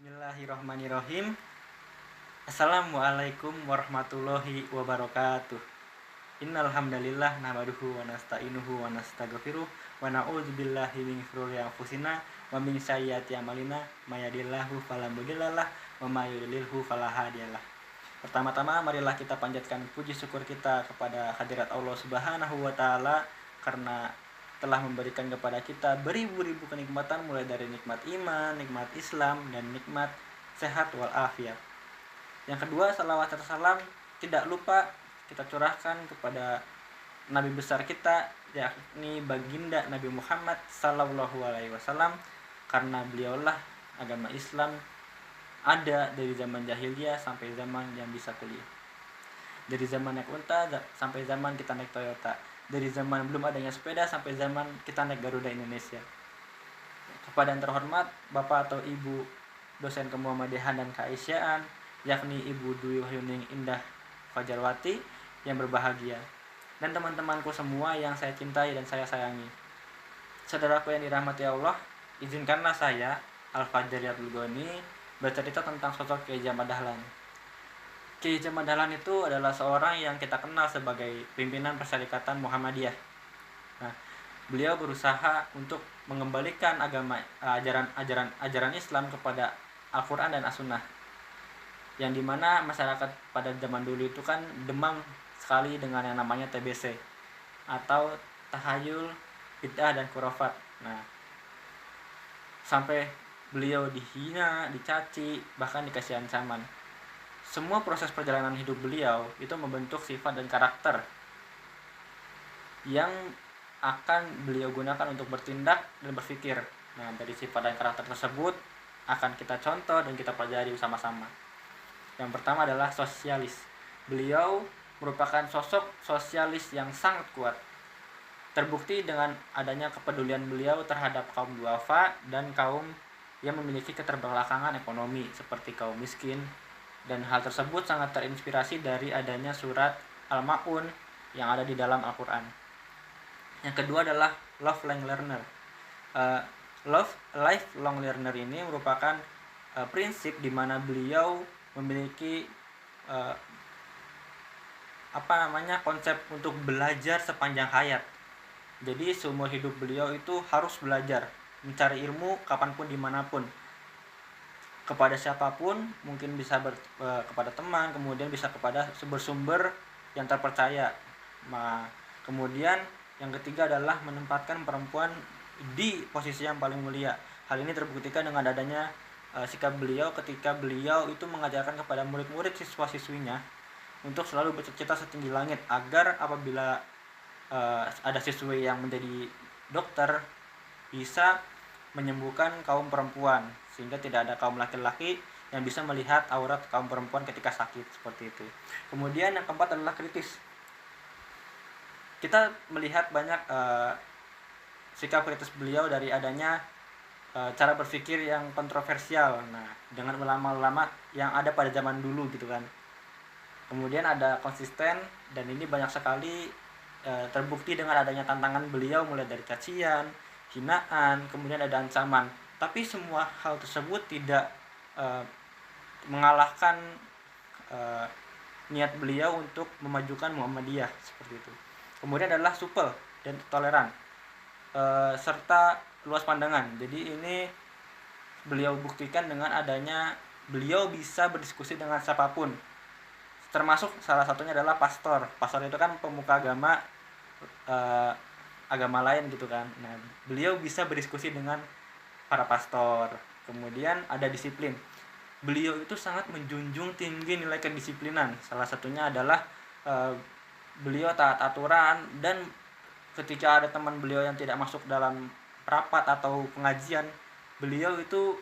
Bismillahirrahmanirrahim. Assalamualaikum warahmatullahi wabarakatuh. Innal hamdalillah nahmaduhu wa nasta'inuhu wa nastaghfiruh wa na'udzubillahi min shururi anfusina wa min sayyiati a'malina may yahdihillahu fala mudhillalah wa may yudlilhu fala hadiyalah. Pertama-tama marilah kita panjatkan puji syukur kita kepada hadirat Allah Subhanahu wa taala karena telah memberikan kepada kita beribu-ribu kenikmatan, mulai dari nikmat iman, nikmat Islam, dan nikmat sehat walafiat. Yang kedua, salawat serta salam tidak lupa kita curahkan kepada Nabi besar kita, yakni baginda Nabi Muhammad Sallallahu Alaihi Wasallam, karena beliaulah agama Islam ada dari zaman jahiliyah sampai zaman yang bisa kuliah. Dari zaman naik unta sampai zaman kita naik Toyota. Dari zaman belum adanya sepeda sampai zaman kita naik Garuda Indonesia. Kepada yang terhormat Bapak atau Ibu dosen Kemuhammadiyahan dan Keaisyaan, yakni Ibu Dwi Wahyuning Indah Fajarwati yang berbahagia, dan teman-temanku semua yang saya cintai dan saya sayangi. Saudaraku yang dirahmati Allah, izinkanlah saya, Al-Fajri Abdul Ghani, bercerita tentang sosok Kiai Ahmad Dahlan. Kiai Ahmad Dahlan itu adalah seorang yang kita kenal sebagai pimpinan Perserikatan Muhammadiyah. Nah, beliau berusaha untuk mengembalikan ajaran Islam kepada Al-Quran dan As-Sunnah, yang dimana masyarakat pada zaman dulu itu kan demam sekali dengan yang namanya TBC atau tahayul, bid'ah, dan khurafat. Nah, sampai beliau dihina, dicaci, bahkan dikasih ancaman. Semua proses perjalanan hidup beliau itu membentuk sifat dan karakter yang akan beliau gunakan untuk bertindak dan berpikir. Nah, dari sifat dan karakter tersebut akan kita contoh dan kita pelajari bersama-sama. Yang pertama adalah sosialis. Beliau merupakan sosok sosialis yang sangat kuat. Terbukti dengan adanya kepedulian beliau terhadap kaum duafa dan kaum yang memiliki keterbelakangan ekonomi seperti kaum miskin. Dan hal tersebut sangat terinspirasi dari adanya surat Al-Ma'un yang ada di dalam Al-Quran. Yang kedua adalah lifelong learner. Lifelong learner ini merupakan prinsip di mana beliau memiliki konsep untuk belajar sepanjang hayat. Jadi seumur hidup beliau itu harus belajar, mencari ilmu kapanpun dimanapun, kepada siapapun, mungkin bisa kepada teman, kemudian bisa kepada sumber-sumber yang terpercaya. Kemudian yang ketiga adalah menempatkan perempuan di posisi yang paling mulia. Hal ini terbuktikan dengan adanya sikap beliau ketika beliau itu mengajarkan kepada murid-murid siswa-siswinya untuk selalu bercita-cita setinggi langit, agar apabila ada siswi yang menjadi dokter bisa menyembuhkan kaum perempuan, sehingga tidak ada kaum laki-laki yang bisa melihat aurat kaum perempuan ketika sakit, seperti itu. Kemudian yang keempat adalah kritis. Kita melihat banyak sikap kritis beliau dari adanya cara berpikir yang kontroversial, dengan ulama-ulama yang ada pada zaman dulu gitu kan. Kemudian ada konsisten, dan ini banyak sekali terbukti dengan adanya tantangan beliau, mulai dari cacian, hinaan, kemudian ada ancaman. Tapi semua hal tersebut tidak mengalahkan niat beliau untuk memajukan Muhammadiyah, seperti itu. Kemudian adalah supel dan toleran, serta luas pandangan. Jadi ini beliau buktikan dengan adanya beliau bisa berdiskusi dengan siapapun, termasuk salah satunya adalah pastor. Pastor itu kan pemuka agama lain gitu kan. Nah, beliau bisa berdiskusi dengan para pastor. Kemudian ada disiplin. Beliau itu sangat menjunjung tinggi nilai kedisiplinan. Salah satunya adalah beliau taat aturan, dan ketika ada teman beliau yang tidak masuk dalam rapat atau pengajian, beliau itu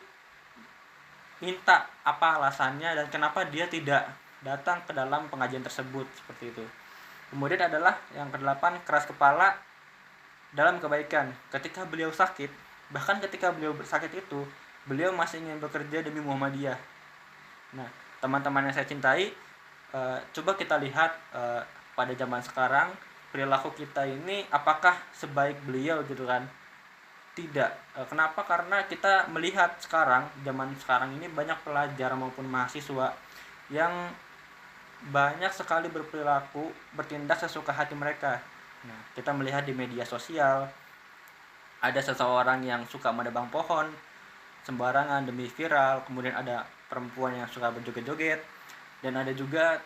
minta apa alasannya dan kenapa dia tidak datang ke dalam pengajian tersebut, seperti itu. Kemudian adalah yang kedelapan, keras kepala dalam kebaikan. Ketika beliau sakit, bahkan ketika beliau sakit itu, beliau masih ingin bekerja demi Muhammadiyah. Nah, teman-teman yang saya cintai, coba kita lihat pada zaman sekarang perilaku kita ini apakah sebaik beliau gitu kan. Tidak. Kenapa? Karena kita melihat sekarang, zaman sekarang ini banyak pelajar maupun mahasiswa yang banyak sekali berperilaku, bertindak sesuka hati mereka. Nah, kita melihat di media sosial ada seseorang yang suka menebang pohon sembarangan demi viral, kemudian ada perempuan yang suka berjoget-joget, dan ada juga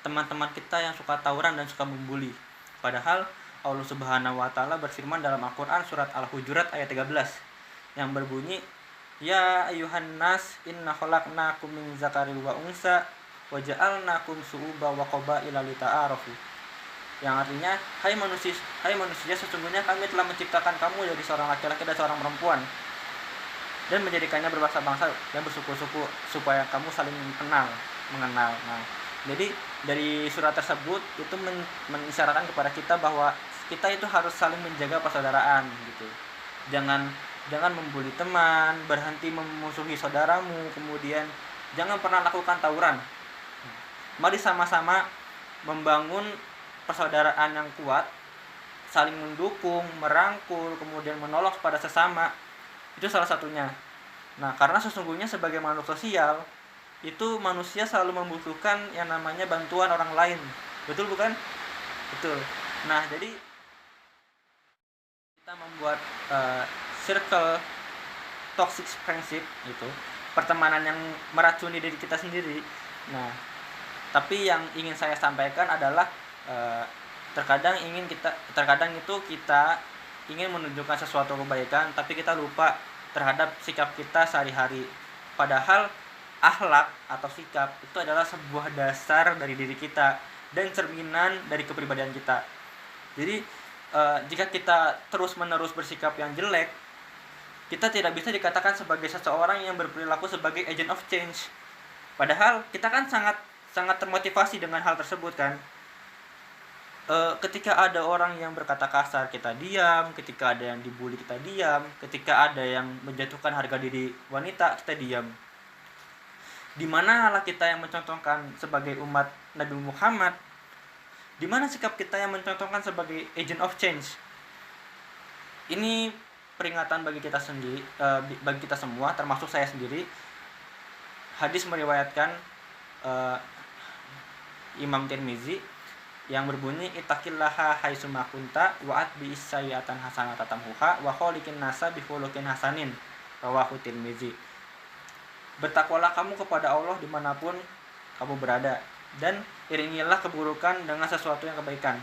teman-teman kita yang suka tawuran dan suka membuli. Padahal Allah Subhanahu wa taala berfirman dalam Al-Qur'an surat Al-Hujurat ayat 13 yang berbunyi, "Ya ayuhan nas inna khalaqnakum min dzakari wa unsa wa ja'alnakum syu'uban wa qabaila lita'arafu." Yang artinya, hai manusia, sesungguhnya kami telah menciptakan kamu dari seorang laki-laki dan seorang perempuan dan menjadikannya berbangsa-bangsa dan bersuku-suku supaya kamu saling mengenal. Nah, jadi dari surat tersebut itu mengisyaratkan kepada kita bahwa kita itu harus saling menjaga persaudaraan gitu. Jangan membuli teman, berhenti memusuhi saudaramu, kemudian jangan pernah lakukan tawuran. Mari sama-sama membangun persaudaraan yang kuat, saling mendukung, merangkul, kemudian menolong pada sesama. Itu salah satunya. Nah, karena sesungguhnya sebagai makhluk sosial, itu manusia selalu membutuhkan yang namanya bantuan orang lain. Betul bukan? Betul. Nah, jadi kita membuat circle toxic friendship itu, pertemanan yang meracuni diri kita sendiri. Nah, tapi yang ingin saya sampaikan adalah terkadang itu kita ingin menunjukkan sesuatu kebaikan, tapi kita lupa terhadap sikap kita sehari-hari. Padahal akhlak atau sikap itu adalah sebuah dasar dari diri kita dan cerminan dari kepribadian kita. Jadi jika kita terus-menerus bersikap yang jelek, kita tidak bisa dikatakan sebagai seseorang yang berperilaku sebagai agent of change. Padahal kita kan sangat termotivasi dengan hal tersebut kan. Ketika ada orang yang berkata kasar, kita diam. Ketika ada yang dibully, kita diam. Ketika ada yang menjatuhkan harga diri wanita, kita diam. Di mana Allah kita yang mencontohkan sebagai umat Nabi Muhammad? Di mana sikap kita yang mencontohkan sebagai agent of change? Ini peringatan bagi kita sendiri, bagi kita semua, termasuk saya sendiri. Hadis meriwayatkan Imam Tirmizi yang berbunyi, ittaqillaha haitsuma kunta wa atbi'is sayyi'atan hasanatan tamhuha wa khaliqin nasa bi khuluqin hasanin. Rawahu Tirmizi. Bertakwalah kamu kepada Allah dimanapun kamu berada, dan iringilah keburukan dengan sesuatu yang kebaikan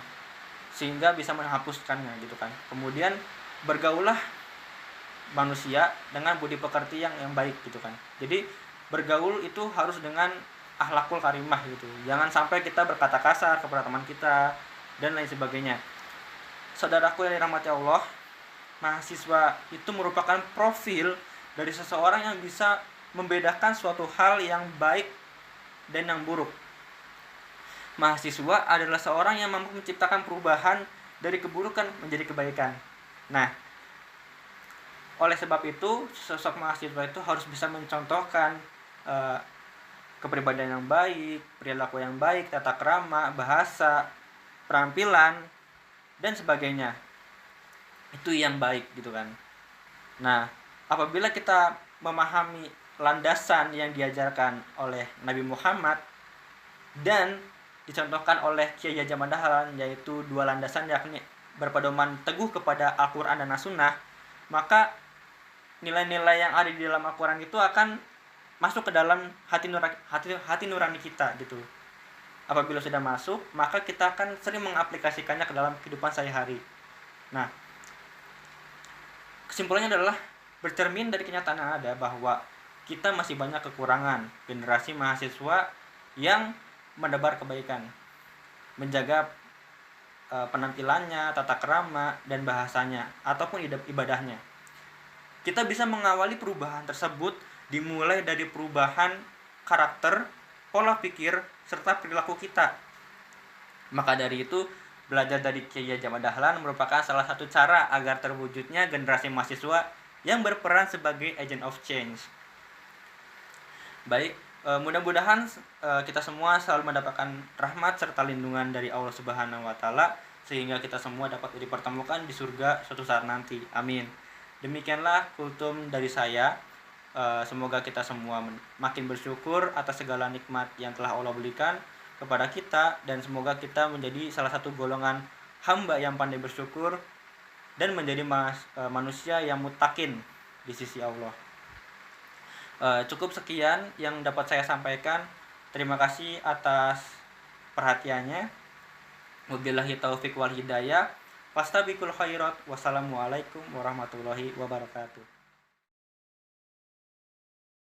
sehingga bisa menghapuskannya gitu kan. Kemudian bergaullah manusia dengan budi pekerti yang baik gitu kan. Jadi bergaul itu harus dengan akhlakul karimah gitu. Jangan sampai kita berkata kasar kepada teman kita dan lain sebagainya. Saudaraku yang dirahmati Allah, mahasiswa itu merupakan profil dari seseorang yang bisa membedakan suatu hal yang baik dan yang buruk. Mahasiswa adalah seorang yang mampu menciptakan perubahan dari keburukan menjadi kebaikan. Nah, oleh sebab itu, sosok mahasiswa itu harus bisa mencontohkan kepribadian yang baik, perilaku yang baik, tata krama, bahasa, penampilan, dan sebagainya. Itu yang baik gitu kan. Nah, apabila kita memahami landasan yang diajarkan oleh Nabi Muhammad dan dicontohkan oleh Kiai Haji Ahmad Dahlan, yaitu dua landasan, yakni berpedoman teguh kepada Al-Quran dan As-Sunnah, maka nilai-nilai yang ada di dalam Al-Quran itu akan masuk ke dalam hati nurani kita gitu. Apabila sudah masuk, maka kita akan sering mengaplikasikannya ke dalam kehidupan sehari-hari. Nah, kesimpulannya adalah bercermin dari kenyataan yang ada bahwa kita masih banyak kekurangan generasi mahasiswa yang menebar kebaikan, menjaga penampilannya, tata krama, dan bahasanya ataupun ibadahnya. Kita bisa mengawali perubahan tersebut dimulai dari perubahan karakter, pola pikir, serta perilaku kita. Maka dari itu, belajar dari Kiai Haji Ahmad Dahlan merupakan salah satu cara agar terwujudnya generasi mahasiswa yang berperan sebagai agent of change. Baik, mudah-mudahan kita semua selalu mendapatkan rahmat serta lindungan dari Allah Subhanahu wa taala, sehingga kita semua dapat dipertemukan di surga suatu saat nanti. Amin. Demikianlah kultum dari saya. Semoga kita semua makin bersyukur atas segala nikmat yang telah Allah berikan kepada kita, dan semoga kita menjadi salah satu golongan hamba yang pandai bersyukur dan menjadi manusia yang muttaqin di sisi Allah. Cukup sekian yang dapat saya sampaikan. Terima kasih atas perhatiannya. Wabillahi taufiq wal hidayah. Fastabiqul khairat. Wassalamualaikum warahmatullahi wabarakatuh.